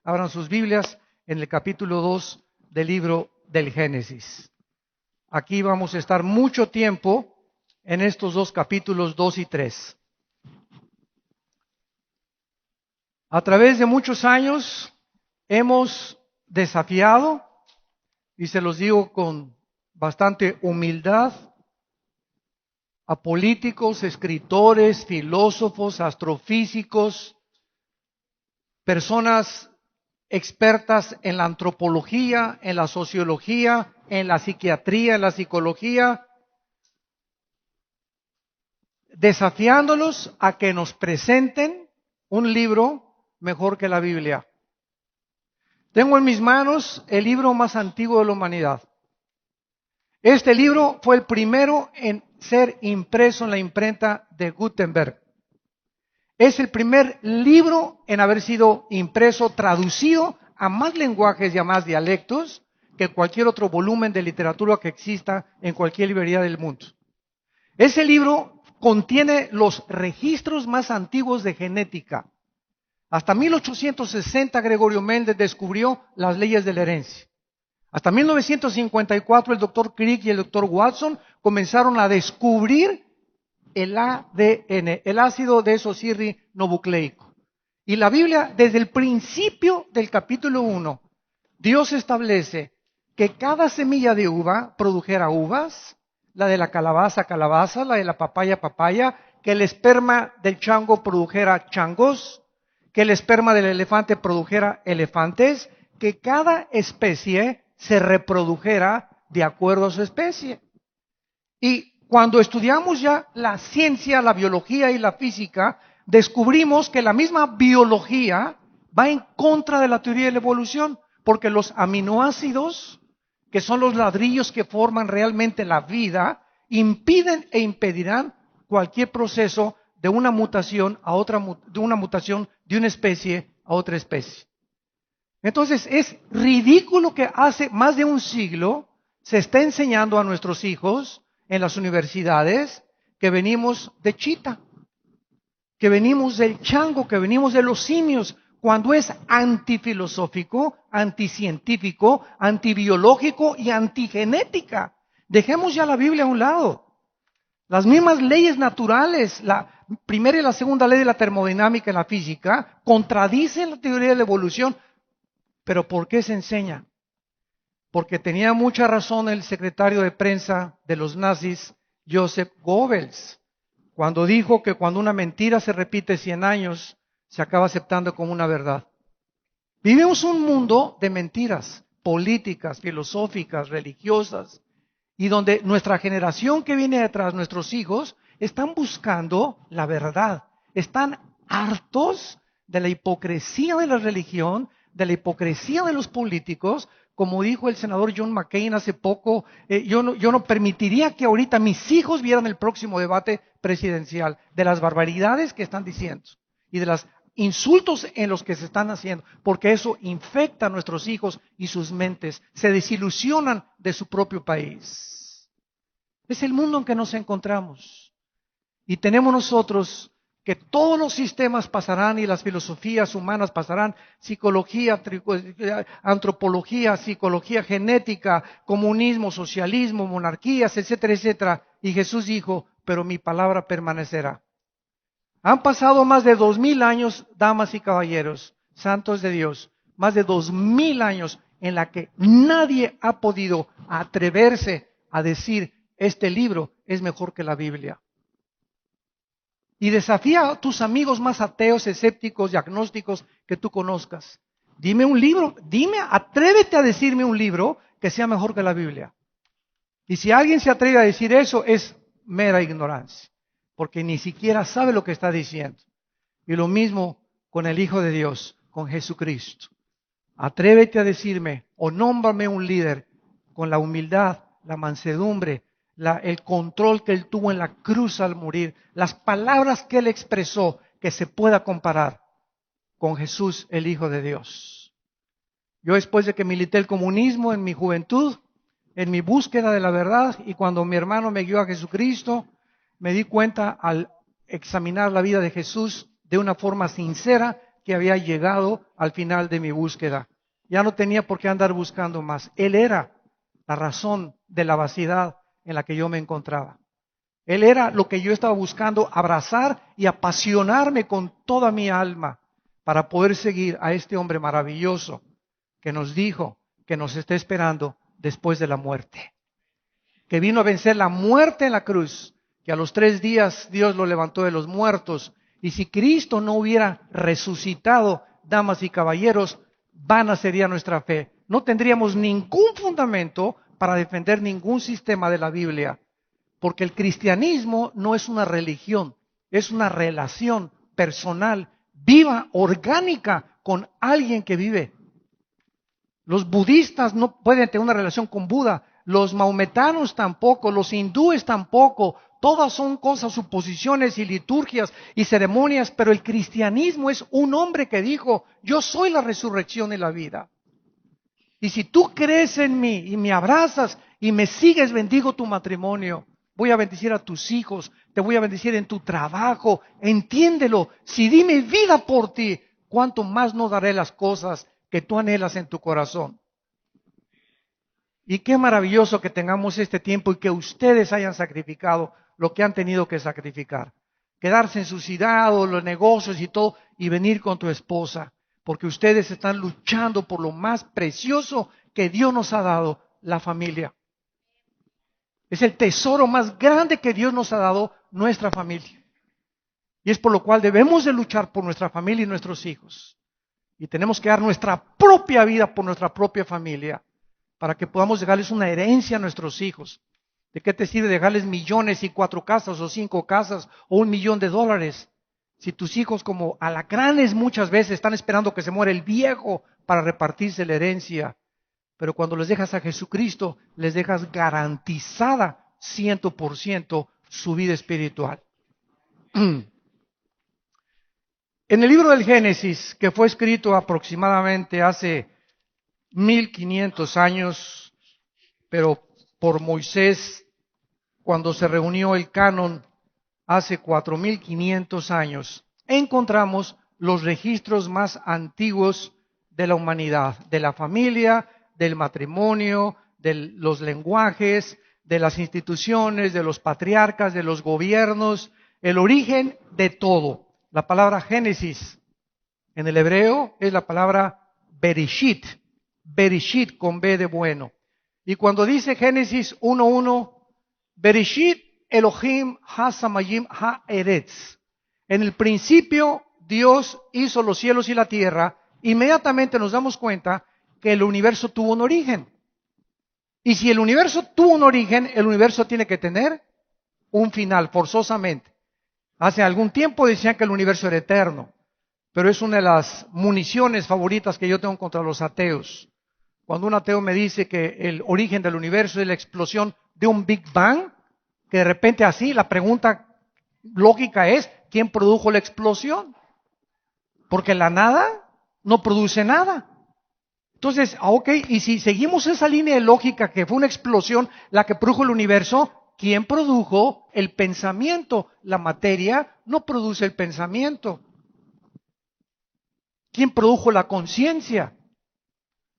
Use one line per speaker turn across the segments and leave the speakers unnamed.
abran sus Biblias en el capítulo 2 del libro del Génesis. Aquí vamos a estar mucho tiempo en estos dos capítulos 2 y 3. A través de muchos años hemos desafiado, y se los digo con bastante humildad, a políticos, escritores, filósofos, astrofísicos, personas expertas en la antropología, en la sociología, en la psiquiatría, en la psicología, desafiándolos a que nos presenten un libro mejor que la Biblia. Tengo en mis manos el libro más antiguo de la humanidad. Este libro fue el primero en ser impreso en la imprenta de Gutenberg. Es el primer libro en haber sido impreso, traducido a más lenguajes y a más dialectos que cualquier otro volumen de literatura que exista en cualquier librería del mundo. Ese libro contiene los registros más antiguos de genética. Hasta 1860 Gregorio Mendel descubrió las leyes de la herencia. Hasta 1954 el doctor Crick y el doctor Watson comenzaron a descubrir el ADN, el ácido desoxirribonucleico. Y la Biblia, desde el principio del capítulo 1, Dios establece que cada semilla de uva produjera uvas, la de la calabaza, calabaza, la de la papaya, papaya, que el esperma del chango produjera changos, que el esperma del elefante produjera elefantes, que cada especie se reprodujera de acuerdo a su especie. Y cuando estudiamos ya la ciencia, la biología y la física, descubrimos que la misma biología va en contra de la teoría de la evolución, porque los aminoácidos, que son los ladrillos que forman realmente la vida, impiden e impedirán cualquier proceso de una mutación a otra, de una mutación de una especie a otra especie. Entonces es ridículo que hace más de un siglo se esté enseñando a nuestros hijos en las universidades que venimos de chita, que venimos del chango, que venimos de los simios, cuando es antifilosófico, anticientífico, antibiológico y antigenética. Dejemos ya la Biblia a un lado. Las mismas leyes naturales, la primera y la segunda ley de la termodinámica en la física, contradicen la teoría de la evolución. ¿Pero por qué se enseña? Porque tenía mucha razón el secretario de prensa de los nazis, Joseph Goebbels, cuando dijo que cuando una mentira se repite 100 años, se acaba aceptando como una verdad. Vivimos un mundo de mentiras políticas, filosóficas, religiosas, y donde nuestra generación que viene detrás, nuestros hijos, están buscando la verdad. Están hartos de la hipocresía de la religión, de la hipocresía de los políticos. Como dijo el senador John McCain hace poco, yo no permitiría que ahorita mis hijos vieran el próximo debate presidencial de las barbaridades que están diciendo y de los insultos en los que se están haciendo, porque eso infecta a nuestros hijos y sus mentes, se desilusionan de su propio país. Es el mundo en que nos encontramos y tenemos nosotros que todos los sistemas pasarán y las filosofías humanas pasarán, psicología, antropología, psicología genética, comunismo, socialismo, monarquías, etcétera, etcétera. Y Jesús dijo, pero mi palabra permanecerá. Han pasado más de 2000 años, damas y caballeros, santos de Dios, más de 2000 años en la que nadie ha podido atreverse a decir, este libro es mejor que la Biblia. Y desafía a tus amigos más ateos, escépticos y agnósticos que tú conozcas. Dime un libro, atrévete a decirme un libro que sea mejor que la Biblia. Y si alguien se atreve a decir eso, es mera ignorancia, porque ni siquiera sabe lo que está diciendo. Y lo mismo con el Hijo de Dios, con Jesucristo. Atrévete a decirme o nómbrame un líder con la humildad, la mansedumbre, el control que él tuvo en la cruz al morir, las palabras que él expresó que se pueda comparar con Jesús, el Hijo de Dios. Yo después de que milité el comunismo en mi juventud, en mi búsqueda de la verdad, y cuando mi hermano me guió a Jesucristo, me di cuenta al examinar la vida de Jesús de una forma sincera, que que había llegado al final de mi búsqueda. Ya no tenía por qué andar buscando más. Él era la razón de la vaciedad en la que yo me encontraba. Él era lo que yo estaba buscando, abrazar y apasionarme con toda mi alma para poder seguir a este hombre maravilloso que nos dijo que nos está esperando después de la muerte. Que vino a vencer la muerte en la cruz, que a los 3 días Dios lo levantó de los muertos. Y si Cristo no hubiera resucitado, damas y caballeros, vana sería nuestra fe. No tendríamos ningún fundamento para defender ningún sistema de la Biblia. Porque el cristianismo no es una religión, es una relación personal, viva, orgánica, con alguien que vive. Los budistas no pueden tener una relación con Buda, los maometanos tampoco, los hindúes tampoco. Todas son cosas, suposiciones y liturgias y ceremonias, pero el cristianismo es un hombre que dijo, yo soy la resurrección y la vida. Y si tú crees en mí y me abrazas y me sigues, bendigo tu matrimonio. Voy a bendecir a tus hijos, te voy a bendecir en tu trabajo, entiéndelo. Si di mi vida por ti, ¿cuánto más no daré las cosas que tú anhelas en tu corazón? Y qué maravilloso que tengamos este tiempo y que ustedes hayan sacrificado lo que han tenido que sacrificar. Quedarse en su ciudad o los negocios y todo y venir con tu esposa, porque ustedes están luchando por lo más precioso que Dios nos ha dado, la familia. Es el tesoro más grande que Dios nos ha dado, nuestra familia. Y es por lo cual debemos de luchar por nuestra familia y nuestros hijos. Y tenemos que dar nuestra propia vida por nuestra propia familia, para que podamos dejarles una herencia a nuestros hijos. ¿De qué te sirve dejarles millones y 4 casas o 5 casas o $1,000,000? Si tus hijos como alacranes muchas veces están esperando que se muera el viejo para repartirse la herencia. Pero cuando les dejas a Jesucristo, les dejas garantizada 100% su vida espiritual. En el libro del Génesis, que fue escrito aproximadamente hace 1500 años, pero por Moisés, cuando se reunió el canon hace 4500 años, encontramos los registros más antiguos de la humanidad, de la familia, del matrimonio, de los lenguajes, de las instituciones, de los patriarcas, de los gobiernos, el origen de todo. La palabra Génesis en el hebreo es la palabra Bereshit, Bereshit con B de bueno. Y cuando dice Génesis 1:1, Bereshit Elohim ha-samayim ha-eretz. En el principio Dios hizo los cielos y la tierra. Inmediatamente nos damos cuenta que el universo tuvo un origen. Y si el universo tuvo un origen, el universo tiene que tener un final, forzosamente. Hace algún tiempo decían que el universo era eterno, pero es una de las municiones favoritas que yo tengo contra los ateos. Cuando un ateo me dice que el origen del universo es la explosión de un Big Bang, que de repente así, la pregunta lógica es, ¿quién produjo la explosión? Porque la nada no produce nada. Entonces, ok, y si seguimos esa línea de lógica que fue una explosión la que produjo el universo, ¿quién produjo el pensamiento? La materia no produce el pensamiento. ¿Quién produjo la conciencia?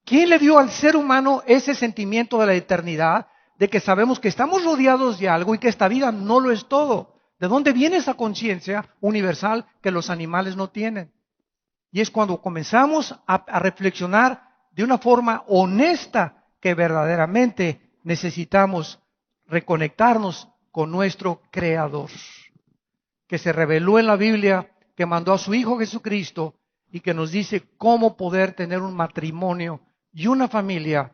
¿Quién le dio al ser humano ese sentimiento de la eternidad, de que sabemos que estamos rodeados de algo y que esta vida no lo es todo? ¿De dónde viene esa conciencia universal que los animales no tienen? Y es cuando comenzamos a reflexionar de una forma honesta que verdaderamente necesitamos reconectarnos con nuestro Creador, que se reveló en la Biblia, que mandó a su Hijo Jesucristo y que nos dice cómo poder tener un matrimonio y una familia,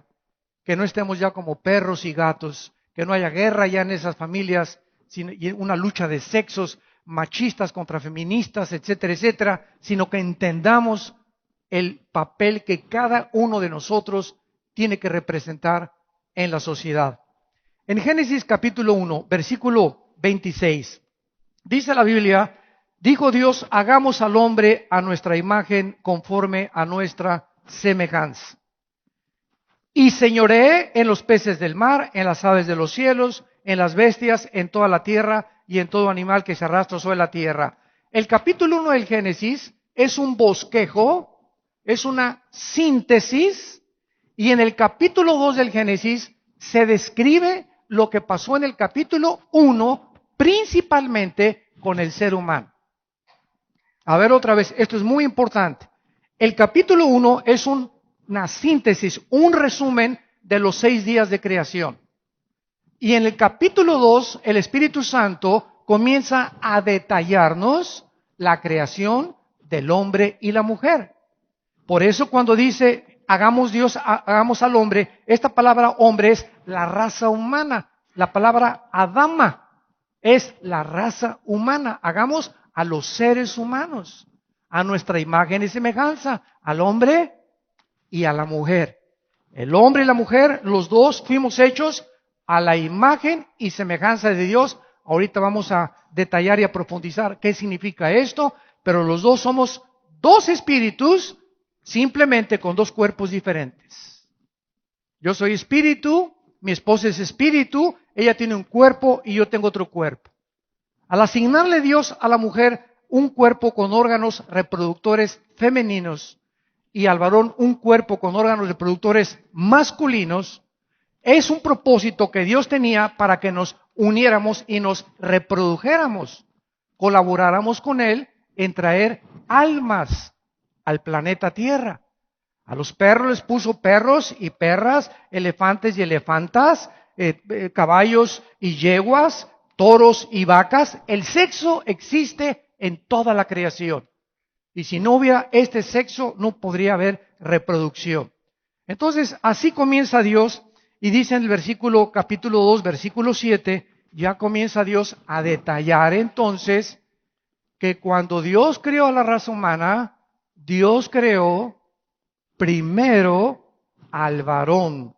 que no estemos ya como perros y gatos, que no haya guerra ya en esas familias, sino una lucha de sexos, machistas contra feministas, etcétera, etcétera, sino que entendamos el papel que cada uno de nosotros tiene que representar en la sociedad. En Génesis capítulo 1, versículo 26, dice la Biblia, dijo Dios, hagamos al hombre a nuestra imagen conforme a nuestra semejanza. Y señoreé en los peces del mar, en las aves de los cielos, en las bestias, en toda la tierra y en todo animal que se arrastra sobre la tierra. El capítulo 1 del Génesis es un bosquejo, es una síntesis, y en el capítulo 2 del Génesis se describe lo que pasó en el capítulo 1, principalmente con el ser humano. A ver otra vez, esto es muy importante. El capítulo 1 es una síntesis, un resumen de los 6 días de creación. Y en el capítulo 2, el Espíritu Santo comienza a detallarnos la creación del hombre y la mujer. Por eso cuando dice, hagamos al hombre, esta palabra hombre es la raza humana. La palabra Adama es la raza humana. Hagamos a los seres humanos, a nuestra imagen y semejanza, al hombre y a la mujer. El hombre y la mujer, los dos fuimos hechos a la imagen y semejanza de Dios. Ahorita vamos a detallar y a profundizar qué significa esto, pero los dos somos dos espíritus, simplemente con dos cuerpos diferentes. Yo soy espíritu, mi esposa es espíritu, ella tiene un cuerpo y yo tengo otro cuerpo. Al asignarle Dios a la mujer un cuerpo con órganos reproductores femeninos y al varón un cuerpo con órganos reproductores masculinos, es un propósito que Dios tenía para que nos uniéramos y nos reprodujéramos, colaboráramos con Él en traer almas al planeta Tierra. A los perros les puso perros y perras, elefantes y elefantas, caballos y yeguas, toros y vacas. El sexo existe en toda la creación. Y si no hubiera este sexo, no podría haber reproducción. Entonces, así comienza Dios, y dice en el capítulo 2, versículo 7, ya comienza Dios a detallar entonces que cuando Dios creó a la raza humana, Dios creó primero al varón.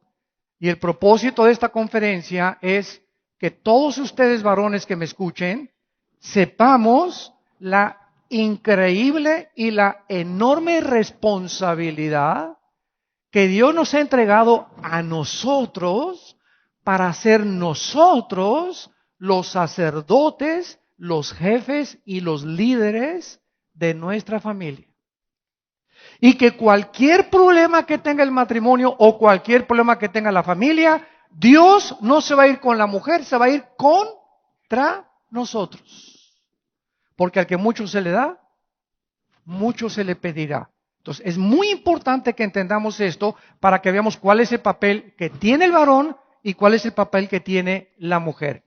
Y el propósito de esta conferencia es que todos ustedes varones que me escuchen, sepamos la increíble y la enorme responsabilidad que Dios nos ha entregado a nosotros para ser nosotros los sacerdotes, los jefes y los líderes de nuestra familia. Y que cualquier problema que tenga el matrimonio o cualquier problema que tenga la familia, Dios no se va a ir con la mujer, se va a ir contra nosotros. Porque al que mucho se le da, mucho se le pedirá. Entonces, es muy importante que entendamos esto para que veamos cuál es el papel que tiene el varón y cuál es el papel que tiene la mujer.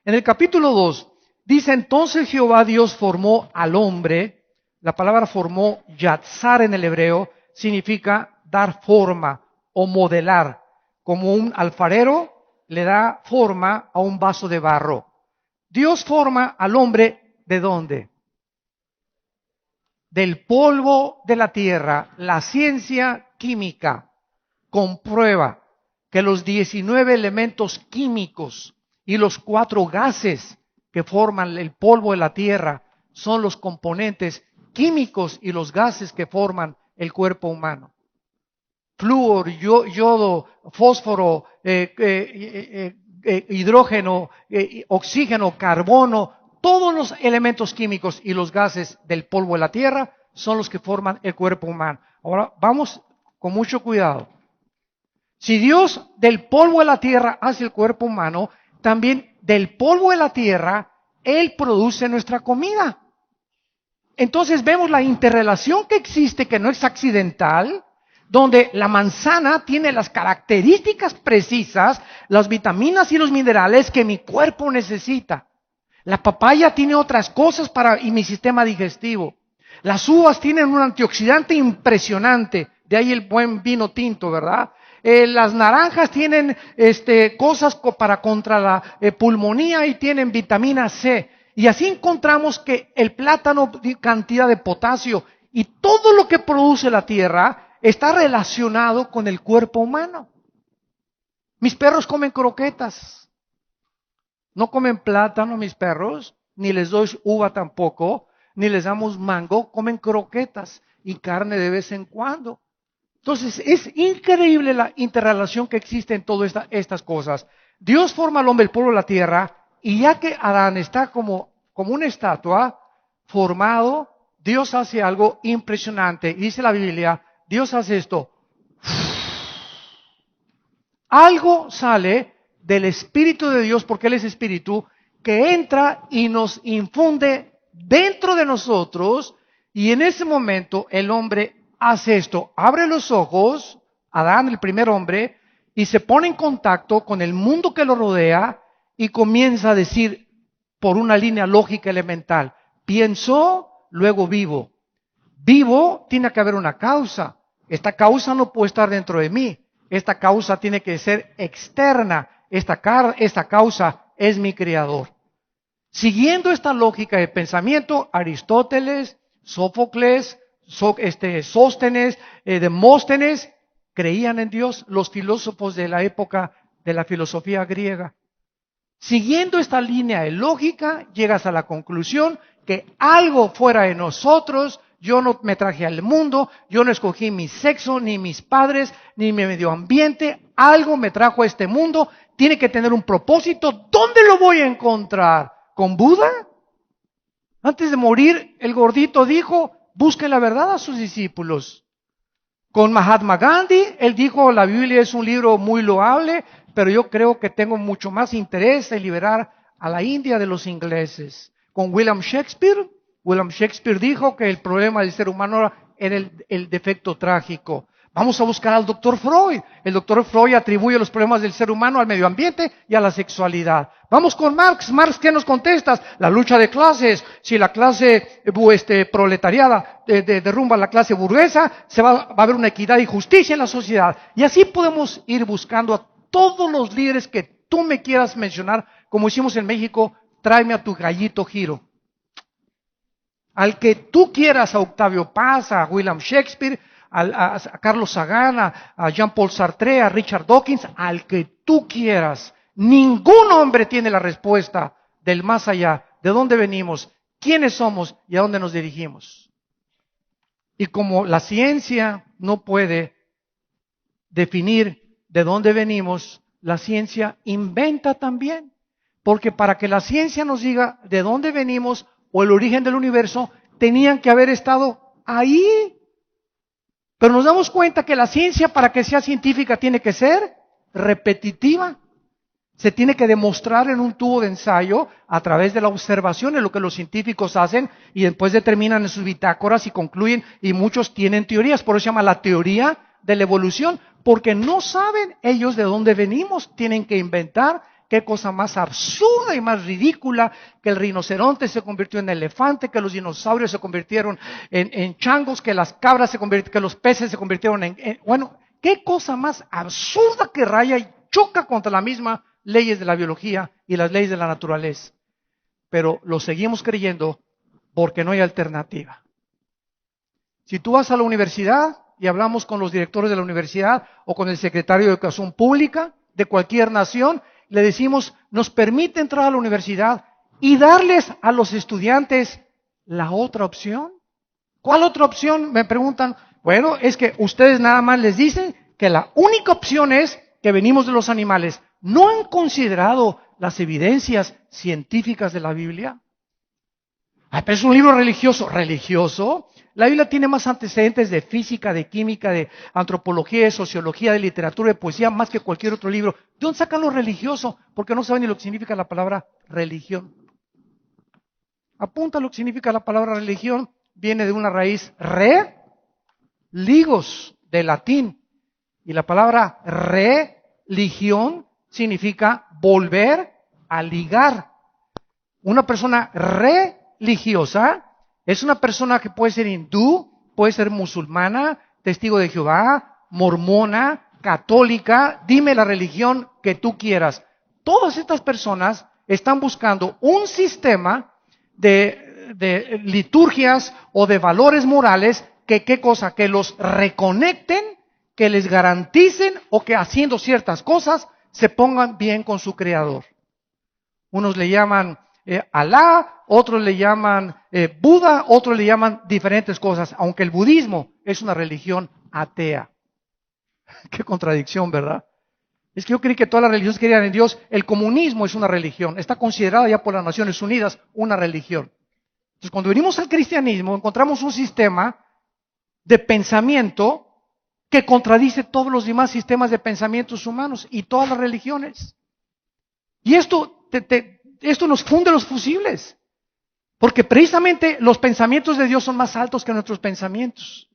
En el capítulo 2, dice, entonces Jehová Dios formó al hombre. La palabra formó, yatzar en el hebreo, significa dar forma o modelar. Como un alfarero le da forma a un vaso de barro. Dios forma al hombre, ¿de dónde? Del polvo de la tierra. La ciencia química comprueba que los 19 elementos químicos y los 4 gases que forman el polvo de la tierra son los componentes químicos y los gases que forman el cuerpo humano. Flúor, yodo, fósforo, hidrógeno, oxígeno, carbono, todos los elementos químicos y los gases del polvo de la tierra son los que forman el cuerpo humano. Ahora vamos con mucho cuidado. Si Dios del polvo de la tierra hace el cuerpo humano, también del polvo de la tierra Él produce nuestra comida. Entonces vemos la interrelación que existe, que no es accidental, donde la manzana tiene las características precisas, las vitaminas y los minerales que mi cuerpo necesita. La papaya tiene otras cosas y mi sistema digestivo. Las uvas tienen un antioxidante impresionante, de ahí el buen vino tinto, ¿verdad? Las naranjas tienen cosas para contra la pulmonía y tienen vitamina C. Y así encontramos que el plátano tiene cantidad de potasio y todo lo que produce la tierra está relacionado con el cuerpo humano. Mis perros comen croquetas. No comen plátano mis perros, ni les doy uva tampoco, ni les damos mango, comen croquetas y carne de vez en cuando. Entonces es increíble la interrelación que existe en todas estas cosas. Dios forma al hombre el polvo de la tierra y ya que Adán está como una estatua, formado, Dios hace algo impresionante. Dice la Biblia, Dios hace esto. Algo sale del Espíritu de Dios, porque Él es Espíritu, que entra y nos infunde dentro de nosotros, y en ese momento el hombre hace esto, abre los ojos, Adán, el primer hombre, y se pone en contacto con el mundo que lo rodea y comienza a decir por una línea lógica elemental, pienso, luego vivo. Vivo, tiene que haber una causa. Esta causa no puede estar dentro de mí. Esta causa tiene que ser externa. Esta causa es mi creador. Siguiendo esta lógica de pensamiento, Aristóteles, Sófocles, Sóstenes, Demóstenes, creían en Dios, los filósofos de la época de la filosofía griega. Siguiendo esta línea de lógica, llegas a la conclusión que algo fuera de nosotros, yo no me traje al mundo, yo no escogí mi sexo, ni mis padres, ni mi medio ambiente, algo me trajo a este mundo, tiene que tener un propósito. ¿Dónde lo voy a encontrar? ¿Con Buda? Antes de morir, el gordito dijo, busquen la verdad a sus discípulos. Con Mahatma Gandhi, él dijo, la Biblia es un libro muy loable, pero yo creo que tengo mucho más interés en liberar a la India de los ingleses. Con William Shakespeare dijo que el problema del ser humano era el defecto trágico. Vamos a buscar al doctor Freud. El doctor Freud atribuye los problemas del ser humano al medio ambiente y a la sexualidad. Vamos con Marx. Marx, ¿qué nos contestas? La lucha de clases. Si la clase proletariada derrumba la clase burguesa, va a haber una equidad y justicia en la sociedad. Y así podemos ir buscando a todos los líderes que tú me quieras mencionar, como hicimos en México, tráeme a tu gallito Giro. Al que tú quieras, a Octavio Paz, a William Shakespeare, a Carlos Sagan, a Jean-Paul Sartre, a Richard Dawkins, al que tú quieras. Ningún hombre tiene la respuesta del más allá, de dónde venimos, quiénes somos y a dónde nos dirigimos. Y como la ciencia no puede definir de dónde venimos, la ciencia inventa también. Porque para que la ciencia nos diga de dónde venimos o el origen del universo, tenían que haber estado ahí. Pero nos damos cuenta que la ciencia, para que sea científica, tiene que ser repetitiva. Se tiene que demostrar en un tubo de ensayo a través de la observación, es lo que los científicos hacen, y después determinan en sus bitácoras y concluyen, y muchos tienen teorías, por eso se llama la teoría de la evolución, porque no saben ellos de dónde venimos, tienen que inventar. Qué cosa más absurda y más ridícula, que el rinoceronte se convirtió en elefante, que los dinosaurios se convirtieron en changos, que las cabras que los peces se convirtieron bueno, qué cosa más absurda que raya y choca contra las mismas leyes de la biología y las leyes de la naturaleza. Pero lo seguimos creyendo porque no hay alternativa. Si tú vas a la universidad y hablamos con los directores de la universidad o con el secretario de Educación Pública de cualquier nación, le decimos, nos permite entrar a la universidad y darles a los estudiantes la otra opción. ¿Cuál otra opción? Me preguntan. Bueno, es que ustedes nada más les dicen que la única opción es que venimos de los animales. ¿No han considerado las evidencias científicas de la Biblia? Pero es un libro religioso. ¿Religioso? La Biblia tiene más antecedentes de física, de química, de antropología, de sociología, de literatura, de poesía, más que cualquier otro libro. ¿De dónde sacan lo religioso? Porque no saben ni lo que significa la palabra religión. Apunta lo que significa la palabra religión. Viene de una raíz ligos, de latín. Y la palabra religión significa volver a ligar. Una persona religiosa es una persona que puede ser hindú, puede ser musulmana, testigo de Jehová, mormona, católica, dime la religión que tú quieras. Todas estas personas están buscando un sistema de liturgias o de valores morales que, ¿qué cosa? Que los reconecten, que les garanticen o que haciendo ciertas cosas se pongan bien con su Creador. Unos le llaman Alá, otros le llaman Buda, otros le llaman diferentes cosas, aunque el budismo es una religión atea. Qué contradicción, ¿verdad? Es que yo creí que todas las religiones creían en Dios. El comunismo es una religión, está considerada ya por las Naciones Unidas una religión. Entonces, cuando venimos al cristianismo, encontramos un sistema de pensamiento que contradice todos los demás sistemas de pensamientos humanos y todas las religiones. Y esto nos funde los fusibles, porque precisamente los pensamientos de Dios son más altos que nuestros pensamientos.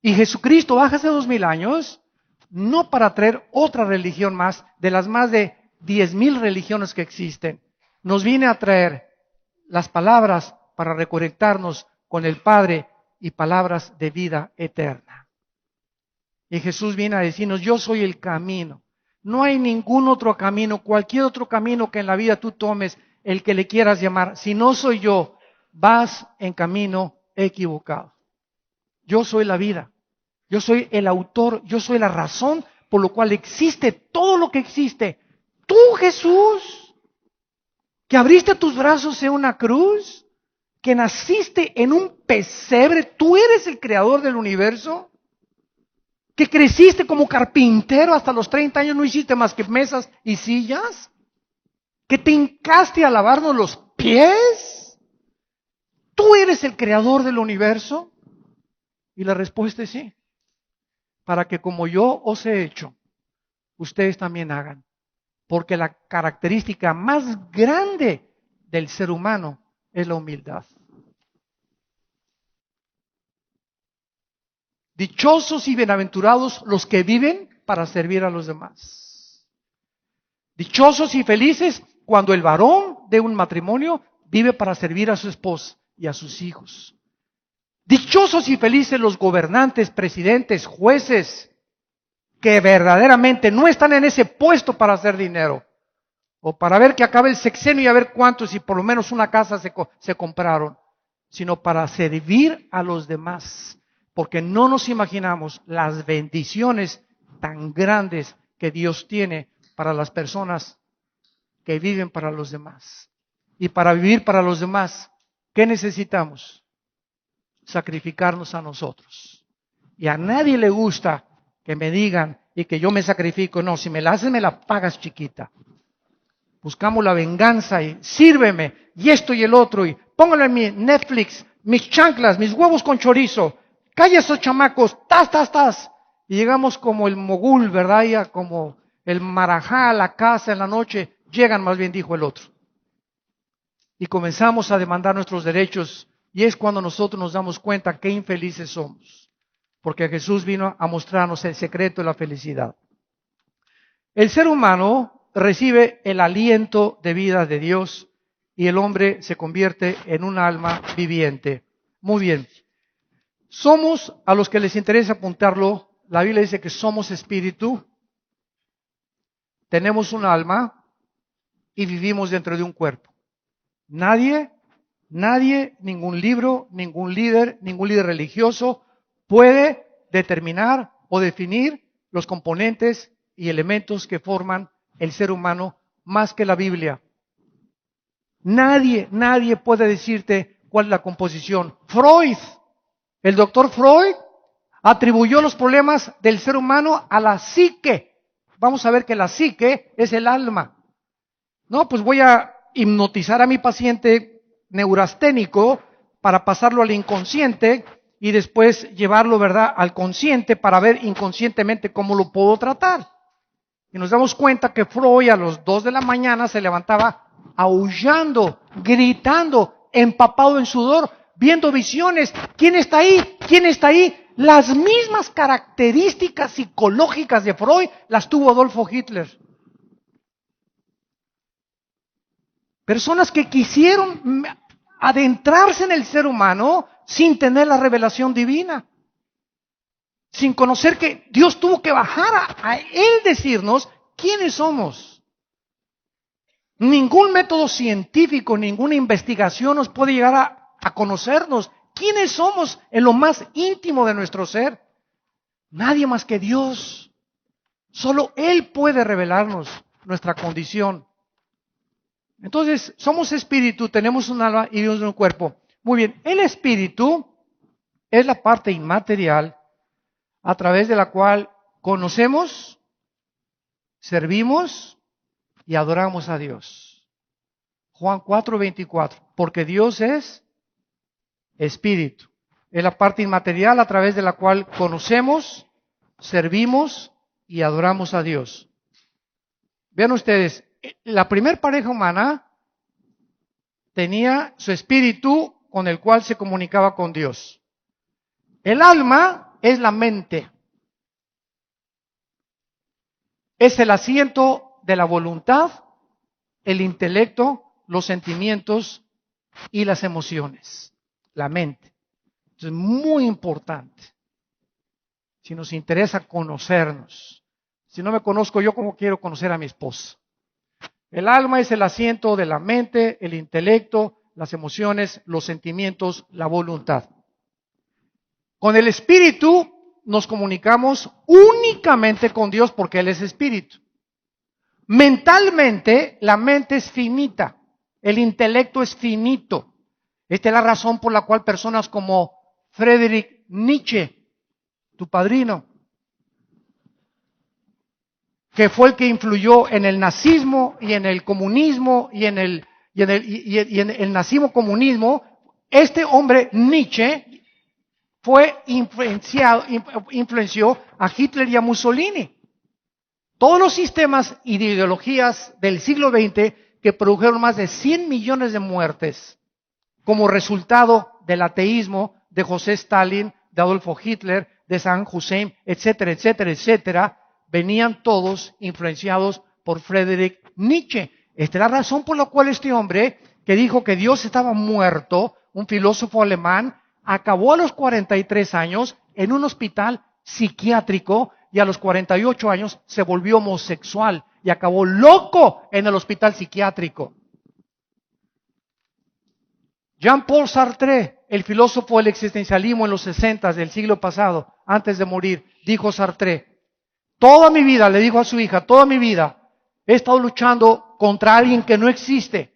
Y Jesucristo baja hace 2000 años, no para traer otra religión más, de las más de 10,000 religiones que existen. Nos viene a traer las palabras para reconectarnos con el Padre y palabras de vida eterna. Y Jesús viene a decirnos, yo soy el camino. No hay ningún otro camino, cualquier otro camino que en la vida tú tomes, el que le quieras llamar. Si no soy yo, vas en camino equivocado. Yo soy la vida. Yo soy el autor, yo soy la razón por lo cual existe todo lo que existe. Tú, Jesús, que abriste tus brazos en una cruz, que naciste en un pesebre, tú eres el creador del universo, que creciste como carpintero hasta los 30 años, no hiciste más que mesas y sillas, que te hincaste a lavarnos los pies. ¿Tú eres el creador del universo? Y la respuesta es sí. Para que como yo os he hecho, ustedes también hagan. Porque la característica más grande del ser humano es la humildad. Dichosos y bienaventurados los que viven para servir a los demás. Dichosos y felices cuando el varón de un matrimonio vive para servir a su esposa y a sus hijos. Dichosos y felices los gobernantes, presidentes, jueces, que verdaderamente no están en ese puesto para hacer dinero, o para ver que acabe el sexenio y a ver cuántos y por lo menos una casa se compraron, sino para servir a los demás, porque no nos imaginamos las bendiciones tan grandes que Dios tiene para las personas que viven para los demás. Y para vivir para los demás, ¿qué necesitamos? Sacrificarnos a nosotros. Y a nadie le gusta que me digan y que yo me sacrifico. No, si me la haces, me la pagas chiquita. Buscamos la venganza y sírveme, y esto y el otro, y póngalo en mi Netflix, mis chanclas, mis huevos con chorizo. Calla esos chamacos, tas. Y llegamos como el mogul, ¿verdad? Ya como el marajá a la casa en la noche. Llegan, más bien dijo el otro. Y comenzamos a demandar nuestros derechos. Y es cuando nosotros nos damos cuenta qué infelices somos. Porque Jesús vino a mostrarnos el secreto de la felicidad. El ser humano recibe el aliento de vida de Dios y el hombre se convierte en un alma viviente. Muy bien. Somos, a los que les interesa apuntarlo, la Biblia dice que somos espíritu, tenemos un alma y vivimos dentro de un cuerpo. Nadie, ningún libro, ningún líder religioso puede determinar o definir los componentes y elementos que forman el ser humano más que la Biblia. Nadie puede decirte cuál es la composición. El doctor Freud atribuyó los problemas del ser humano a la psique. Vamos a ver que la psique es el alma. No, pues voy a hipnotizar a mi paciente neurasténico para pasarlo al inconsciente y después llevarlo, ¿verdad?, al consciente para ver inconscientemente cómo lo puedo tratar. Y nos damos cuenta que Freud a las 2 de la mañana se levantaba aullando, gritando, empapado en sudor, viendo visiones. ¿Quién está ahí? ¿Quién está ahí? Las mismas características psicológicas de Freud las tuvo Adolfo Hitler. Personas que quisieron adentrarse en el ser humano sin tener la revelación divina. Sin conocer que Dios tuvo que bajar a Él decirnos quiénes somos. Ningún método científico, ninguna investigación nos puede llegar a conocernos quiénes somos en lo más íntimo de nuestro ser. Nadie más que Dios. Solo Él puede revelarnos nuestra condición. Entonces, somos espíritu, tenemos un alma y vivimos en un cuerpo. Muy bien, el espíritu es la parte inmaterial a través de la cual conocemos, servimos y adoramos a Dios. Juan 4:24, porque Dios es espíritu. Es la parte inmaterial a través de la cual conocemos, servimos y adoramos a Dios. Vean ustedes, la primer pareja humana tenía su espíritu con el cual se comunicaba con Dios. El alma es la mente. Es el asiento de la voluntad, el intelecto, los sentimientos y las emociones. La mente. Es muy importante. Si nos interesa conocernos. Si no me conozco yo, ¿cómo quiero conocer a mi esposa? El alma es el asiento de la mente, el intelecto, las emociones, los sentimientos, la voluntad. Con el espíritu nos comunicamos únicamente con Dios porque Él es espíritu. Mentalmente, la mente es finita, el intelecto es finito. Esta es la razón por la cual personas como Friedrich Nietzsche, tu padrino, que fue el que influyó en el nazismo y en el comunismo y en el nazismo-comunismo, este hombre Nietzsche influenció a Hitler y a Mussolini. Todos los sistemas y ideologías del siglo XX que produjeron más de 100 millones de muertes como resultado del ateísmo de José Stalin, de Adolfo Hitler, de Saddam Hussein, etcétera, etcétera, etcétera, venían todos influenciados por Friedrich Nietzsche. Esta es la razón por la cual este hombre, que dijo que Dios estaba muerto, un filósofo alemán, acabó a los 43 años en un hospital psiquiátrico y a los 48 años se volvió homosexual y acabó loco en el hospital psiquiátrico. Jean-Paul Sartre, el filósofo del existencialismo en los 60 del siglo pasado, antes de morir, dijo Sartre, toda mi vida, le dijo a su hija, toda mi vida he estado luchando contra alguien que no existe.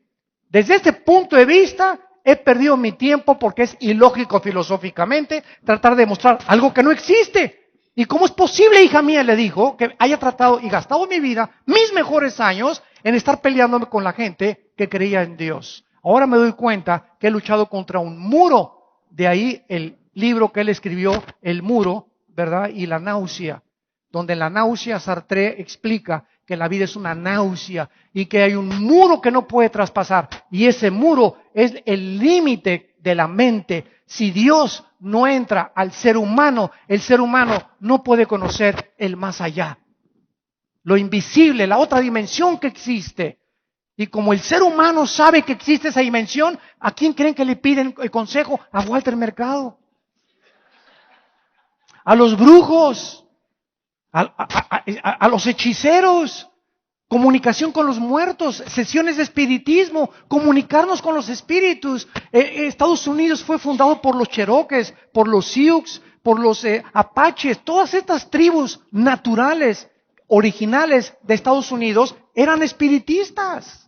Desde este punto de vista, he perdido mi tiempo porque es ilógico filosóficamente tratar de demostrar algo que no existe. ¿Y cómo es posible, hija mía, le dijo, que haya tratado y gastado mi vida, mis mejores años, en estar peleándome con la gente que creía en Dios? Ahora me doy cuenta que he luchado contra un muro. De ahí el libro que él escribió, El Muro, ¿verdad? Y la náusea. Donde en la náusea Sartre explica que la vida es una náusea y que hay un muro que no puede traspasar. Y ese muro es el límite de la mente. Si Dios no entra al ser humano, el ser humano no puede conocer el más allá. Lo invisible, la otra dimensión que existe. Y como el ser humano sabe que existe esa dimensión, ¿a quién creen que le piden el consejo? A Walter Mercado. A los brujos. A los hechiceros. Comunicación con los muertos, sesiones de espiritismo, comunicarnos con los espíritus. Estados Unidos fue fundado por los Cherokees, por los Sioux, por los Apaches. Todas estas tribus naturales, originales de Estados Unidos, eran espiritistas.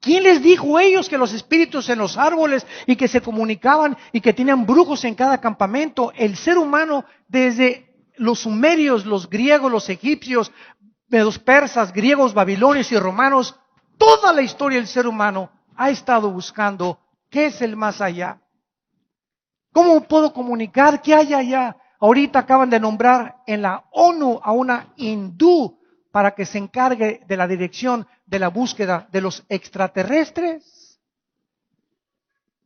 ¿Quién les dijo a ellos que los espíritus en los árboles y que se comunicaban y que tenían brujos en cada campamento? El ser humano, desde los sumerios, los griegos, los egipcios, los persas, griegos, babilonios y romanos, toda la historia del ser humano ha estado buscando qué es el más allá. ¿Cómo puedo comunicar qué hay allá? Ahorita acaban de nombrar en la ONU a una hindú para que se encargue de la dirección de la búsqueda de los extraterrestres.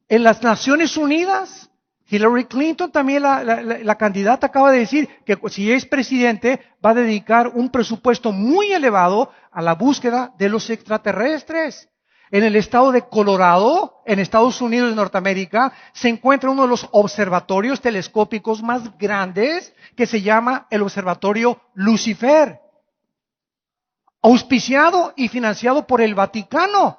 En las Naciones Unidas, Hillary Clinton, también la candidata, acaba de decir que si es presidente va a dedicar un presupuesto muy elevado a la búsqueda de los extraterrestres. En el estado de Colorado, en Estados Unidos de Norteamérica, se encuentra uno de los observatorios telescópicos más grandes que se llama el Observatorio Lucifer, auspiciado y financiado por el Vaticano,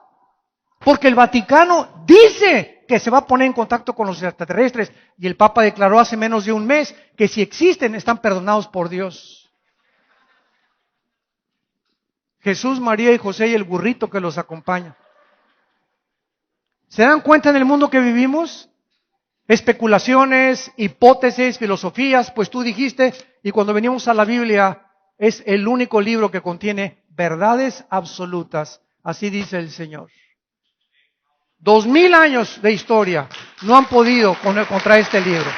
porque el Vaticano dice que se va a poner en contacto con los extraterrestres y el Papa declaró hace menos de un mes que si existen están perdonados por Dios. Jesús, María y José y el burrito que los acompaña. ¿Se dan cuenta en el mundo que vivimos? Especulaciones, hipótesis, filosofías, pues tú dijiste, y cuando venimos a la Biblia es el único libro que contiene verdades absolutas, así dice el Señor. 2000 años de historia no han podido contra este libro.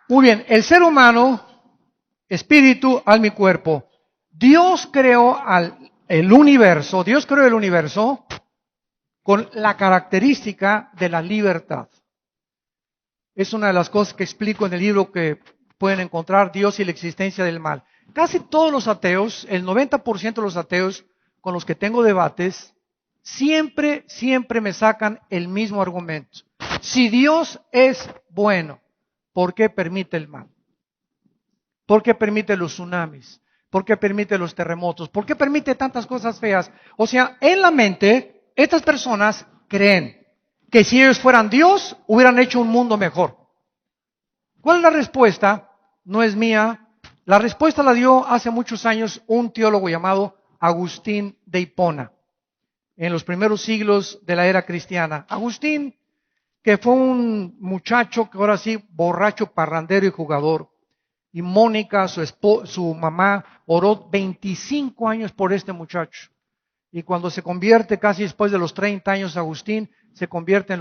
Muy bien, el ser humano, espíritu, alma y cuerpo. Dios creó el universo con la característica de la libertad. Es una de las cosas que explico en el libro que pueden encontrar, Dios y la existencia del mal. Casi todos los ateos, el 90% de los ateos con los que tengo debates, siempre me sacan el mismo argumento. Si Dios es bueno, ¿por qué permite el mal? ¿Por qué permite los tsunamis? ¿Por qué permite los terremotos? ¿Por qué permite tantas cosas feas? O sea, en la mente, estas personas creen que si ellos fueran Dios, hubieran hecho un mundo mejor. ¿Cuál es la respuesta? No es mía. La respuesta la dio hace muchos años un teólogo llamado Agustín de Hipona, en los primeros siglos de la era cristiana. Agustín, que fue un muchacho que ahora sí, borracho, parrandero y jugador. Y Mónica, su mamá, oró 25 años por este muchacho. Y cuando se convierte, casi después de los 30 años, Agustín se convierte en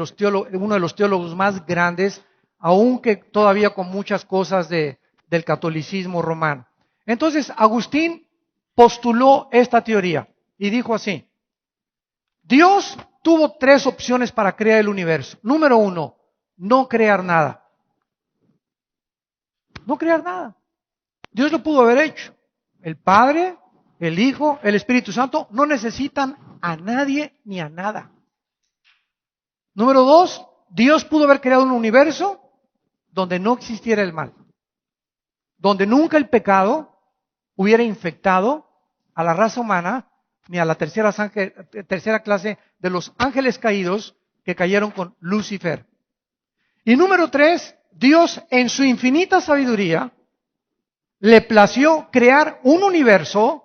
uno de los teólogos más grandes, aunque todavía con muchas cosas del catolicismo romano. Entonces, Agustín postuló esta teoría y dijo así: Dios tuvo 3 opciones para crear el universo. Número 1, no crear nada. No crear nada. Dios lo pudo haber hecho. El Padre, el Hijo, el Espíritu Santo no necesitan a nadie ni a nada. Número 2, Dios pudo haber creado un universo donde no existiera el mal. Donde nunca el pecado hubiera infectado a la raza humana ni a la tercera clase de los ángeles caídos que cayeron con Lucifer. Y número 3, Dios en su infinita sabiduría le plació crear un universo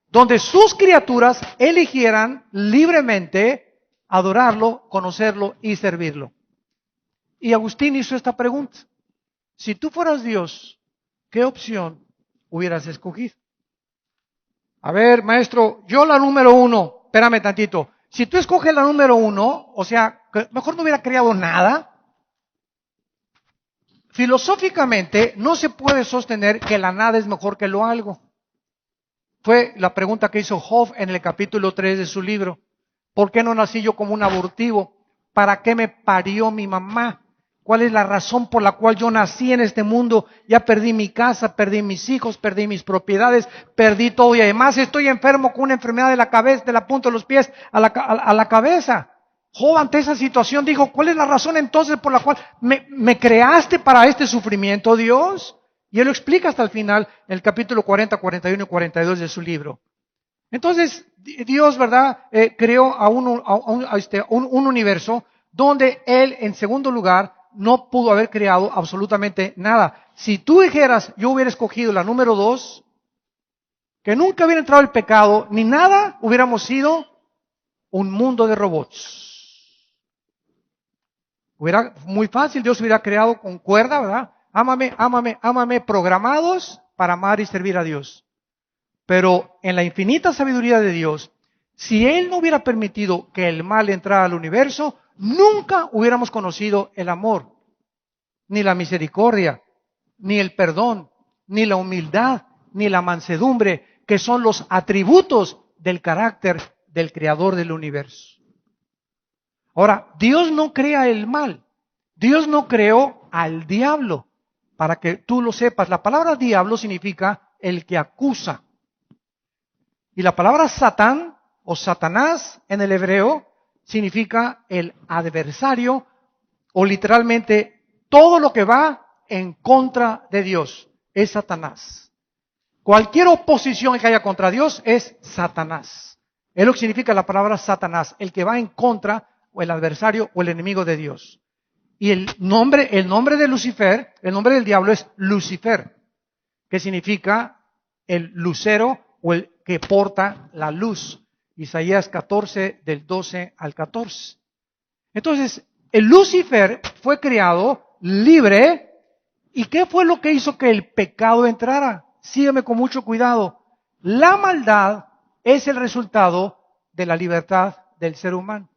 donde sus criaturas eligieran libremente adorarlo, conocerlo y servirlo. Y Agustín hizo esta pregunta: si tú fueras Dios, ¿qué opción hubieras escogido? A ver, maestro, yo la número 1, espérame tantito. Si tú escoges la número 1, o sea, que mejor no hubiera creado nada. Filosóficamente no se puede sostener que la nada es mejor que lo algo. Fue la pregunta que hizo Job en el capítulo 3 de su libro. ¿Por qué no nací yo como un abortivo? ¿Para qué me parió mi mamá? ¿Cuál es la razón por la cual yo nací en este mundo? Ya perdí mi casa, perdí mis hijos, perdí mis propiedades, perdí todo y además estoy enfermo con una enfermedad de la cabeza, de la punta de los pies a la cabeza. Job ante esa situación dijo: ¿cuál es la razón entonces por la cual me creaste para este sufrimiento, Dios? Y él lo explica hasta el final, en el capítulo 40, 41 y 42 de su libro. Entonces, Dios, ¿verdad?, creó a un universo donde Él, en segundo lugar, no pudo haber creado absolutamente nada. Si tú dijeras, yo hubiera escogido la número 2, que nunca hubiera entrado el pecado, ni nada, hubiéramos sido un mundo de robots. Hubiera muy fácil, Dios hubiera creado con cuerda, ¿verdad? Ámame, ámame, ámame, programados para amar y servir a Dios. Pero en la infinita sabiduría de Dios, si Él no hubiera permitido que el mal entrara al universo, nunca hubiéramos conocido el amor, ni la misericordia, ni el perdón, ni la humildad, ni la mansedumbre, que son los atributos del carácter del Creador del universo. Ahora, Dios no crea el mal. Dios no creó al diablo. Para que tú lo sepas, la palabra diablo significa el que acusa. Y la palabra Satán o Satanás en el hebreo significa el adversario o literalmente todo lo que va en contra de Dios. Es Satanás. Cualquier oposición que haya contra Dios es Satanás. Es lo que significa la palabra Satanás, el que va en contra o el adversario o el enemigo de Dios. Y el nombre de Lucifer, el nombre del diablo es Lucifer, que significa el lucero o el que porta la luz. Isaías 14, del 12 al 14. Entonces, el Lucifer fue creado libre. ¿Y qué fue lo que hizo que el pecado entrara? Sígueme con mucho cuidado. La maldad es el resultado de la libertad del ser humano.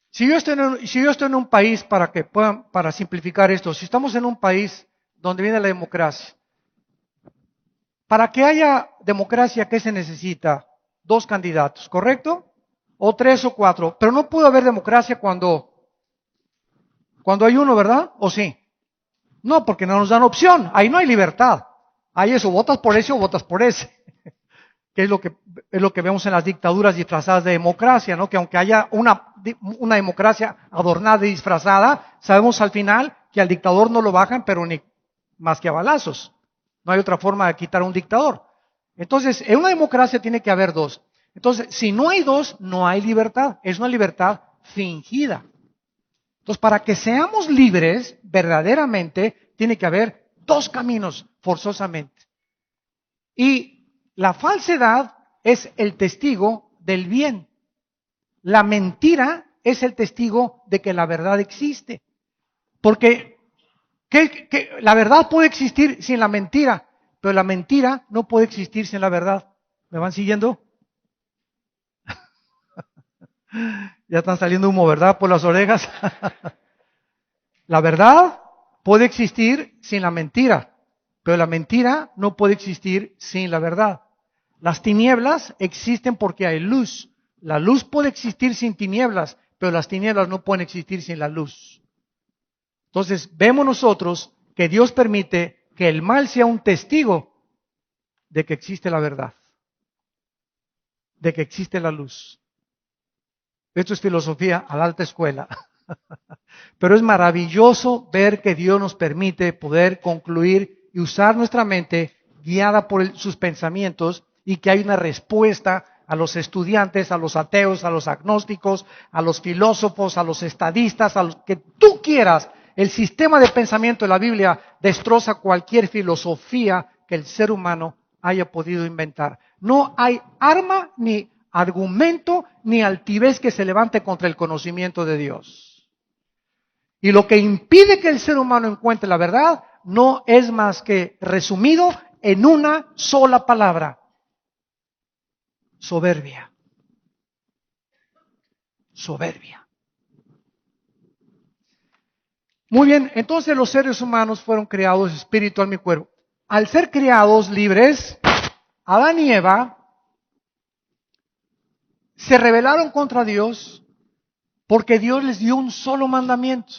Si yo estoy en un país, para simplificar esto, si estamos en un país donde viene la democracia, para que haya democracia, ¿qué se necesita? 2 candidatos, ¿correcto? O 3 o 4, pero no puede haber democracia cuando hay uno, ¿verdad? ¿O sí? No, porque no nos dan opción, ahí no hay libertad. Ahí eso, votas por ese o votas por ese. Que es lo que vemos en las dictaduras disfrazadas de democracia, ¿no? Que aunque haya una democracia adornada y disfrazada, sabemos al final que al dictador no lo bajan, pero ni más que a balazos. No hay otra forma de quitar a un dictador. Entonces, en una democracia tiene que haber 2. Entonces, si no hay 2, no hay libertad. Es una libertad fingida. Entonces, para que seamos libres verdaderamente, tiene que haber 2 caminos forzosamente. Y la falsedad es el testigo del bien. La mentira es el testigo de que la verdad existe. Porque la verdad puede existir sin la mentira, pero la mentira no puede existir sin la verdad. ¿Me van siguiendo? Ya están saliendo humo, ¿verdad? Por las orejas. La verdad puede existir sin la mentira, pero la mentira no puede existir sin la verdad. Las tinieblas existen porque hay luz. La luz puede existir sin tinieblas, pero las tinieblas no pueden existir sin la luz. Entonces, vemos nosotros que Dios permite que el mal sea un testigo de que existe la verdad, de que existe la luz. Esto es filosofía a la alta escuela. Pero es maravilloso ver que Dios nos permite poder concluir y usar nuestra mente guiada por sus pensamientos y que hay una respuesta a los estudiantes, a los ateos, a los agnósticos, a los filósofos, a los estadistas, a los que tú quieras. El sistema de pensamiento de la Biblia destroza cualquier filosofía que el ser humano haya podido inventar. No hay arma, ni argumento, ni altivez que se levante contra el conocimiento de Dios. Y lo que impide que el ser humano encuentre la verdad no es más que resumido en una sola palabra: soberbia. Soberbia. Muy bien, entonces los seres humanos fueron creados espíritu, alma y cuerpo. Al ser creados libres, Adán y Eva se rebelaron contra Dios porque Dios les dio un solo mandamiento.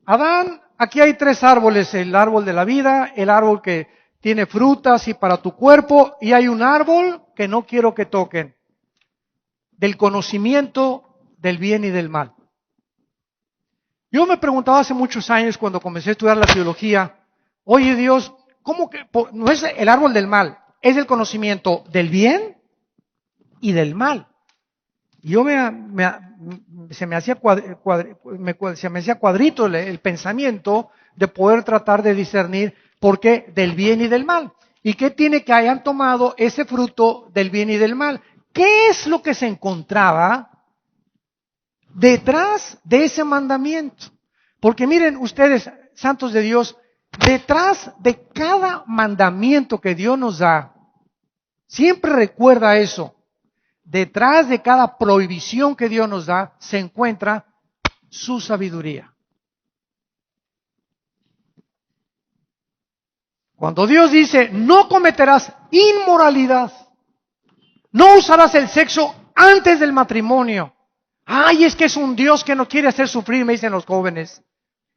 Adán, aquí hay 3 árboles: el árbol de la vida, el árbol que tiene frutas y para tu cuerpo, y hay un árbol que no quiero que toquen, del conocimiento del bien y del mal. Yo me preguntaba hace muchos años cuando comencé a estudiar la teología, oye Dios, ¿cómo que no es el árbol del mal? Es el conocimiento del bien y del mal. Y yo se me hacía cuadrito el pensamiento de poder tratar de discernir por qué del bien y del mal. ¿Y qué tiene que hayan tomado ese fruto del bien y del mal? ¿Qué es lo que se encontraba detrás de ese mandamiento? Porque miren ustedes, santos de Dios, detrás de cada mandamiento que Dios nos da, siempre recuerda eso. Detrás de cada prohibición que Dios nos da, se encuentra su sabiduría. Cuando Dios dice, no cometerás inmoralidad, no usarás el sexo antes del matrimonio. Ay, es que es un Dios que no quiere hacer sufrir, me dicen los jóvenes.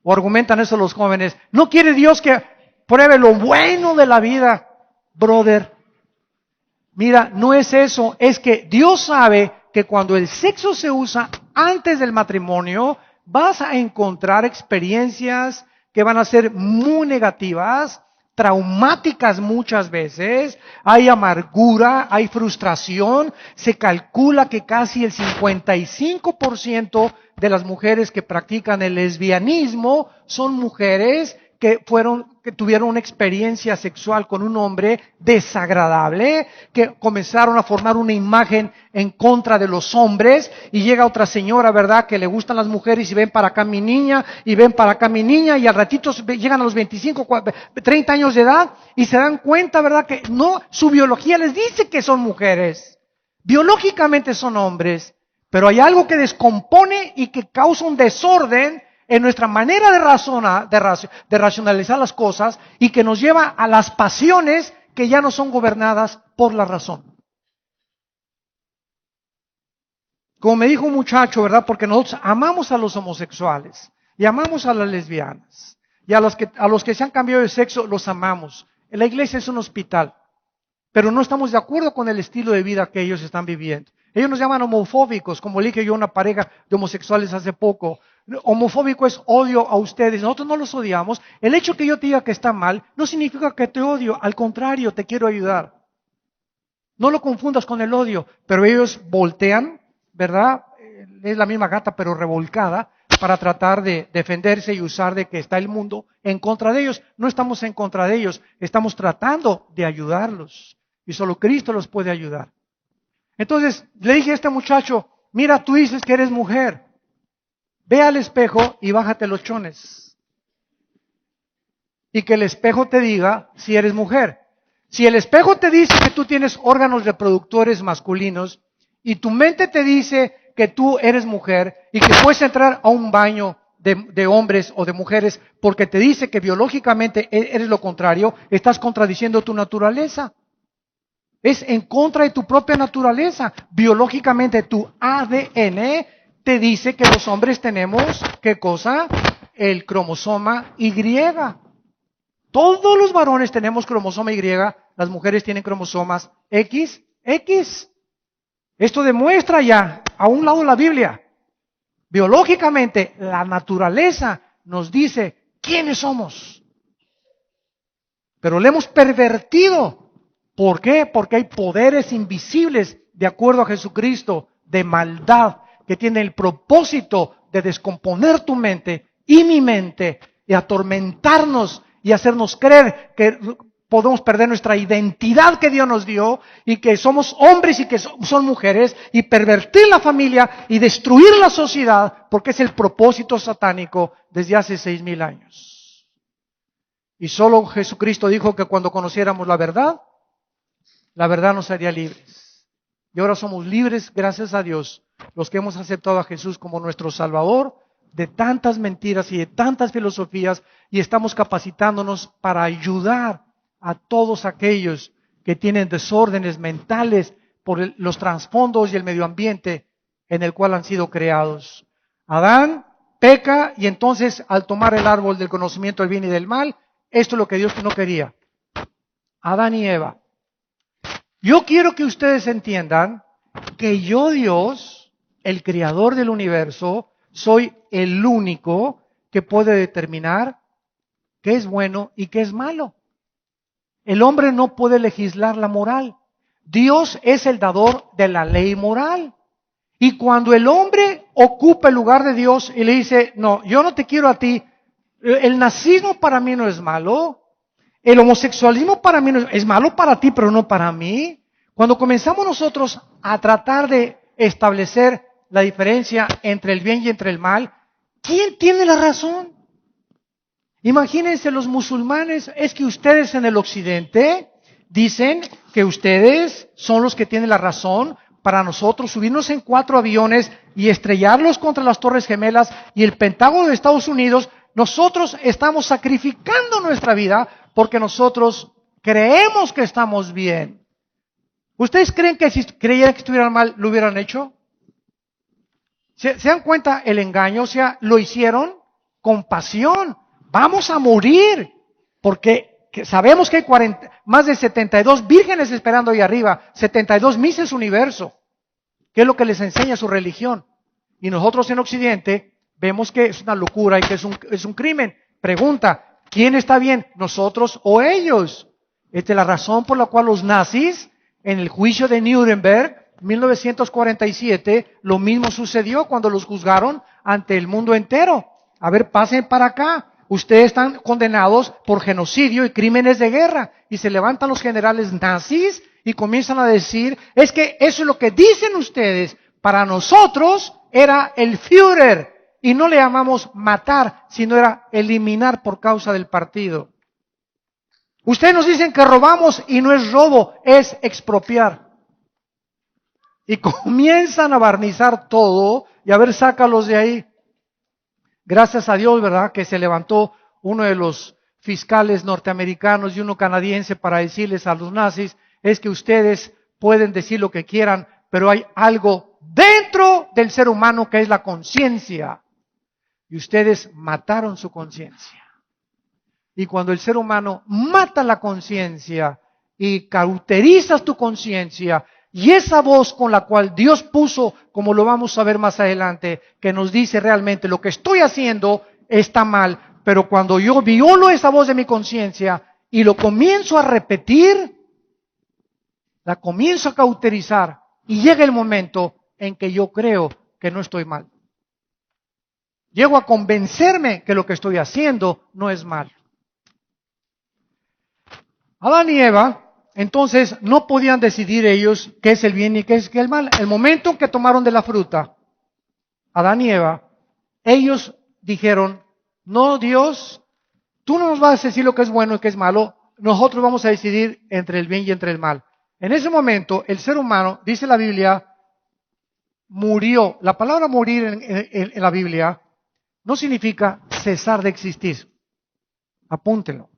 O argumentan eso los jóvenes. No quiere Dios que pruebe lo bueno de la vida. Brother, mira, no es eso. Es que Dios sabe que cuando el sexo se usa antes del matrimonio, vas a encontrar experiencias que van a ser muy negativas, traumáticas muchas veces, hay amargura, hay frustración. Se calcula que casi el 55% de las mujeres que practican el lesbianismo son mujeres que tuvieron una experiencia sexual con un hombre desagradable, que comenzaron a formar una imagen en contra de los hombres, y llega otra señora, ¿verdad?, que le gustan las mujeres y ven para acá mi niña, y ven para acá mi niña, y al ratito llegan a los 25, 30 años de edad, y se dan cuenta, ¿verdad?, que no, su biología les dice que son mujeres, biológicamente son hombres, pero hay algo que descompone y que causa un desorden en nuestra manera de razonar, de racionalizar las cosas, y que nos lleva a las pasiones que ya no son gobernadas por la razón. Como me dijo un muchacho, ¿verdad? Porque nosotros amamos a los homosexuales y amamos a las lesbianas y a los que se han cambiado de sexo los amamos. La iglesia es un hospital, pero no estamos de acuerdo con el estilo de vida que ellos están viviendo. Ellos nos llaman homofóbicos, como le dije yo a una pareja de homosexuales hace poco. Homofóbico es odio a ustedes, nosotros no los odiamos. El hecho que yo te diga que está mal no significa que te odio, al contrario, te quiero ayudar. No lo confundas con el odio, pero ellos voltean, ¿verdad? Es la misma gata pero revolcada, para tratar de defenderse y usar de que está el mundo en contra de ellos. No estamos en contra de ellos, estamos tratando de ayudarlos. Y solo Cristo los puede ayudar. Entonces, le dije a este muchacho, mira, tú dices que eres mujer. Ve al espejo y bájate los chones. Y que el espejo te diga si eres mujer. Si el espejo te dice que tú tienes órganos reproductores masculinos y tu mente te dice que tú eres mujer y que puedes entrar a un baño de hombres o de mujeres porque te dice que biológicamente eres lo contrario, estás contradiciendo tu naturaleza. Es en contra de tu propia naturaleza. Biológicamente tu ADN te dice que los hombres tenemos, ¿qué cosa? El cromosoma Y. Todos los varones tenemos cromosoma Y, las mujeres tienen cromosomas XX. Esto demuestra ya, a un lado de la Biblia, biológicamente la naturaleza nos dice quiénes somos. Pero le hemos pervertido. ¿Por qué? Porque hay poderes invisibles, de acuerdo a Jesucristo, de maldad, que tienen el propósito de descomponer tu mente y mi mente, y atormentarnos y hacernos creer que podemos perder nuestra identidad que Dios nos dio, y que somos hombres y que son mujeres, y pervertir la familia y destruir la sociedad, porque es el propósito satánico desde hace 6,000 años. Y solo Jesucristo dijo que cuando conociéramos la verdad nos haría libres. Y ahora somos libres, gracias a Dios, los que hemos aceptado a Jesús como nuestro Salvador, de tantas mentiras y de tantas filosofías, y estamos capacitándonos para ayudar a todos aquellos que tienen desórdenes mentales por los trasfondos y el medio ambiente en el cual han sido creados. Adán peca, y entonces al tomar el árbol del conocimiento del bien y del mal, esto es lo que Dios no quería. Adán y Eva. Yo quiero que ustedes entiendan que yo, Dios, el creador del universo, soy el único que puede determinar qué es bueno y qué es malo. El hombre no puede legislar la moral. Dios es el dador de la ley moral. Y cuando el hombre ocupa el lugar de Dios y le dice, no, yo no te quiero a ti, el nazismo para mí no es malo, el homosexualismo para mí no es malo para ti, pero no para mí. Cuando comenzamos nosotros a tratar de establecer la diferencia entre el bien y entre el mal, ¿quién tiene la razón? Imagínense los musulmanes, es que ustedes en el occidente dicen que ustedes son los que tienen la razón. Para nosotros subirnos en 4 aviones y estrellarlos contra las Torres Gemelas y el Pentágono de Estados Unidos, nosotros estamos sacrificando nuestra vida porque nosotros creemos que estamos bien. ¿Ustedes creen que si creyeran que estuvieran mal, lo hubieran hecho? ¿Se dan cuenta el engaño? O sea, lo hicieron con pasión. Vamos a morir porque sabemos que hay más de 72 vírgenes esperando ahí arriba, 72 Misses Universo, que es lo que les enseña su religión. Y nosotros en Occidente vemos que es una locura y que es un crimen. Pregunta, ¿quién está bien, nosotros o ellos? Esta es la razón por la cual los nazis, en el juicio de Nuremberg, 1947, lo mismo sucedió cuando los juzgaron ante el mundo entero. A ver, pasen para acá. ustedes están condenados por genocidio y crímenes de guerra. Y se levantan los generales nazis y comienzan a decir, es que eso es lo que dicen ustedes. Para nosotros era el Führer. Y no le llamamos matar, sino era eliminar por causa del partido. Ustedes nos dicen que robamos y no es robo, es expropiar. Y comienzan a barnizar todo y a ver, sácalos de ahí. Gracias a Dios, ¿verdad? Que se levantó uno de los fiscales norteamericanos y uno canadiense para decirles a los nazis, es que ustedes pueden decir lo que quieran, pero hay algo dentro del ser humano que es la conciencia. Y ustedes mataron su conciencia. Y cuando el ser humano mata la conciencia y cauterizas tu conciencia, y esa voz con la cual Dios puso, como lo vamos a ver más adelante, que nos dice realmente lo que estoy haciendo está mal, pero cuando yo violo esa voz de mi conciencia y lo comienzo a repetir, la comienzo a cauterizar y llega el momento en que yo creo que no estoy mal. Llego a convencerme que lo que estoy haciendo no es mal. Adán y Eva, entonces, no podían decidir ellos qué es el bien y qué es el mal. El momento en que tomaron de la fruta, Adán y Eva, ellos dijeron, no, Dios, tú no nos vas a decir lo que es bueno y qué es malo, nosotros vamos a decidir entre el bien y entre el mal. En ese momento, el ser humano, dice la Biblia, murió. La palabra morir en la Biblia no significa cesar de existir. Apúntenlo.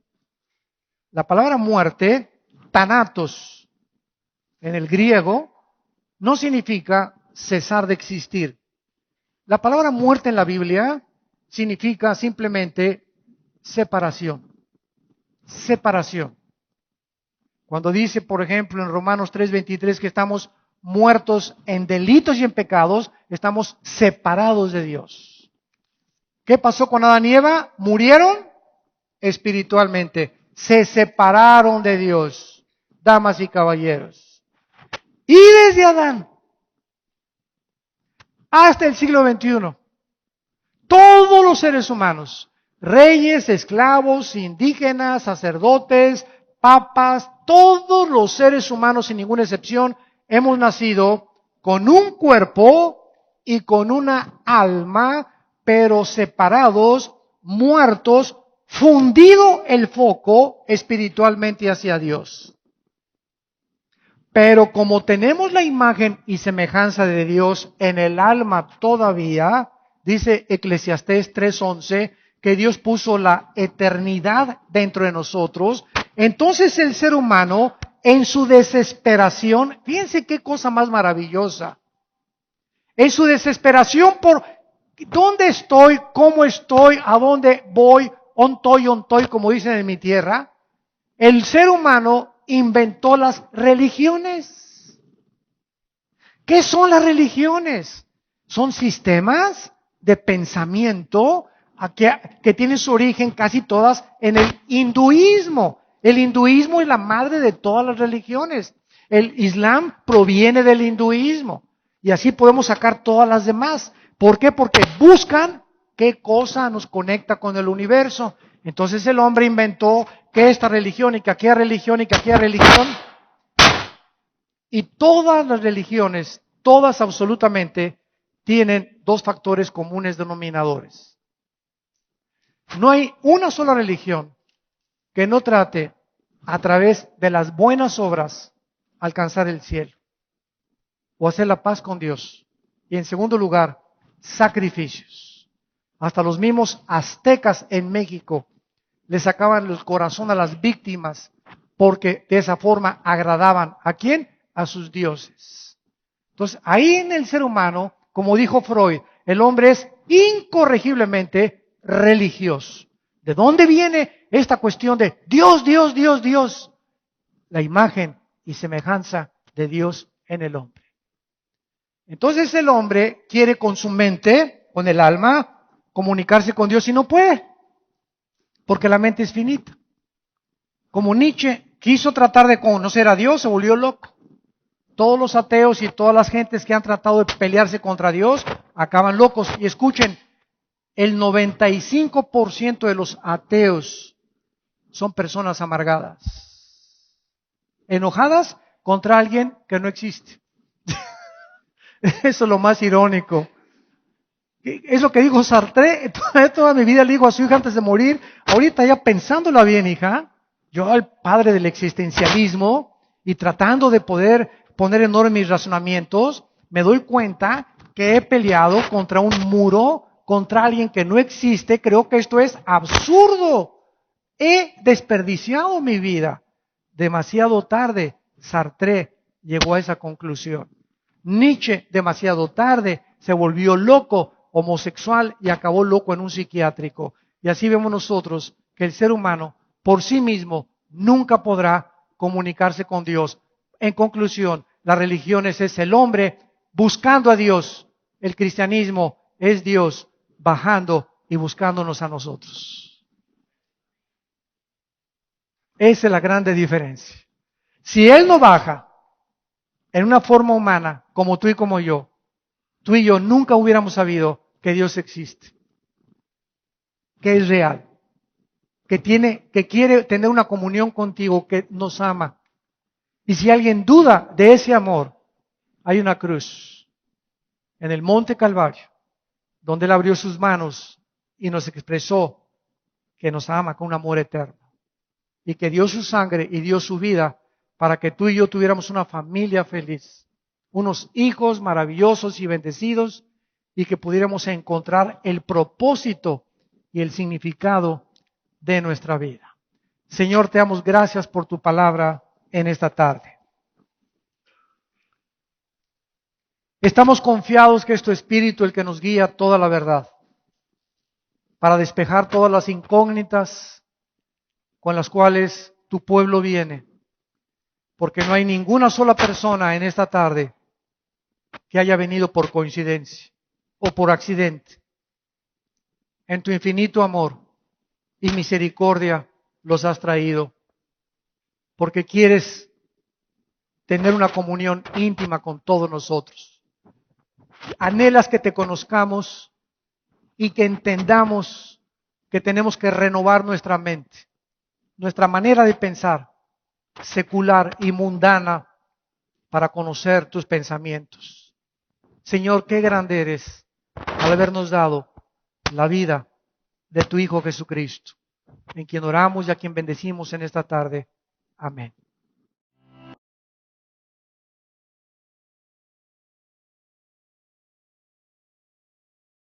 La palabra muerte, thanatos, en el griego, no significa cesar de existir. La palabra muerte en la Biblia significa simplemente separación. Separación. Cuando dice, por ejemplo, en Romanos 3:23 que estamos muertos en delitos y en pecados, estamos separados de Dios. ¿Qué pasó con Adán y Eva? Murieron espiritualmente. Se separaron de Dios, damas y caballeros. Y desde Adán hasta el siglo XXI, todos los seres humanos, reyes, esclavos, indígenas, sacerdotes, papas, todos los seres humanos sin ninguna excepción, hemos nacido con un cuerpo y con una alma, pero separados, muertos, fundido el foco espiritualmente hacia Dios. Pero como tenemos la imagen y semejanza de Dios en el alma todavía, dice Eclesiastés 3:11, que Dios puso la eternidad dentro de nosotros, entonces el ser humano en su desesperación, fíjense qué cosa más maravillosa, en su desesperación por dónde estoy, cómo estoy, a dónde voy, ontoy, como dicen en mi tierra, el ser humano inventó las religiones. ¿Qué son las religiones? Son sistemas de pensamiento que tienen su origen casi todas en el hinduismo. El hinduismo es la madre de todas las religiones. El islam proviene del hinduismo. Y así podemos sacar todas las demás. ¿Por qué? Porque buscan qué cosa nos conecta con el universo. Entonces el hombre inventó que esta religión y que aquella religión y que aquella religión. Y todas las religiones, todas absolutamente, tienen dos factores comunes denominadores. No hay una sola religión que no trate a través de las buenas obras alcanzar el cielo o hacer la paz con Dios. Y en segundo lugar, sacrificios. Hasta los mismos aztecas en México le sacaban el corazón a las víctimas porque de esa forma agradaban ¿a quién? A sus dioses. Entonces, ahí en el ser humano, como dijo Freud, el hombre es incorregiblemente religioso. ¿De dónde viene esta cuestión de Dios, Dios, Dios, Dios? La imagen y semejanza de Dios en el hombre. Entonces el hombre quiere con su mente, con el alma, comunicarse con Dios y no puede, porque la mente es finita. Como Nietzsche quiso tratar de conocer a Dios, se volvió loco. Todos los ateos y todas las gentes que han tratado de pelearse contra Dios acaban locos. Y escuchen, el 95% de los ateos son personas amargadas, enojadas contra alguien que no existe. Eso es lo más irónico. Es lo que dijo Sartre, toda mi vida le digo a su hija antes de morir, ahorita ya pensándola bien, hija, yo al padre del existencialismo y tratando de poder poner en orden mis razonamientos, me doy cuenta que he peleado contra un muro, contra alguien que no existe, creo que esto es absurdo. He desperdiciado mi vida. Demasiado tarde, Sartre llegó a esa conclusión. Nietzsche, demasiado tarde, se volvió loco, homosexual y acabó loco en un psiquiátrico. Y así vemos nosotros que el ser humano por sí mismo nunca podrá comunicarse con Dios. En conclusión, las religiones es el hombre buscando a Dios. El cristianismo es Dios bajando y buscándonos a nosotros. Esa es la grande diferencia. Si Él no baja en una forma humana, como tú y como yo, tú y yo nunca hubiéramos sabido que Dios existe, que es real, que quiere tener una comunión contigo, que nos ama. Y si alguien duda de ese amor, hay una cruz en el Monte Calvario, donde Él abrió sus manos y nos expresó que nos ama con un amor eterno. Y que dio su sangre y dio su vida para que tú y yo tuviéramos una familia feliz, unos hijos maravillosos y bendecidos, y que pudiéramos encontrar el propósito y el significado de nuestra vida. Señor, te damos gracias por tu palabra en esta tarde. Estamos confiados que es tu Espíritu el que nos guía a toda la verdad, para despejar todas las incógnitas con las cuales tu pueblo viene, porque no hay ninguna sola persona en esta tarde que haya venido por coincidencia o por accidente. En tu infinito amor y misericordia los has traído, porque quieres tener una comunión íntima con todos nosotros. Anhelas que te conozcamos y que entendamos que tenemos que renovar nuestra mente, nuestra manera de pensar, secular y mundana, para conocer tus pensamientos. Señor, qué grande eres al habernos dado la vida de tu Hijo Jesucristo, en quien oramos y a quien bendecimos en esta tarde. Amén.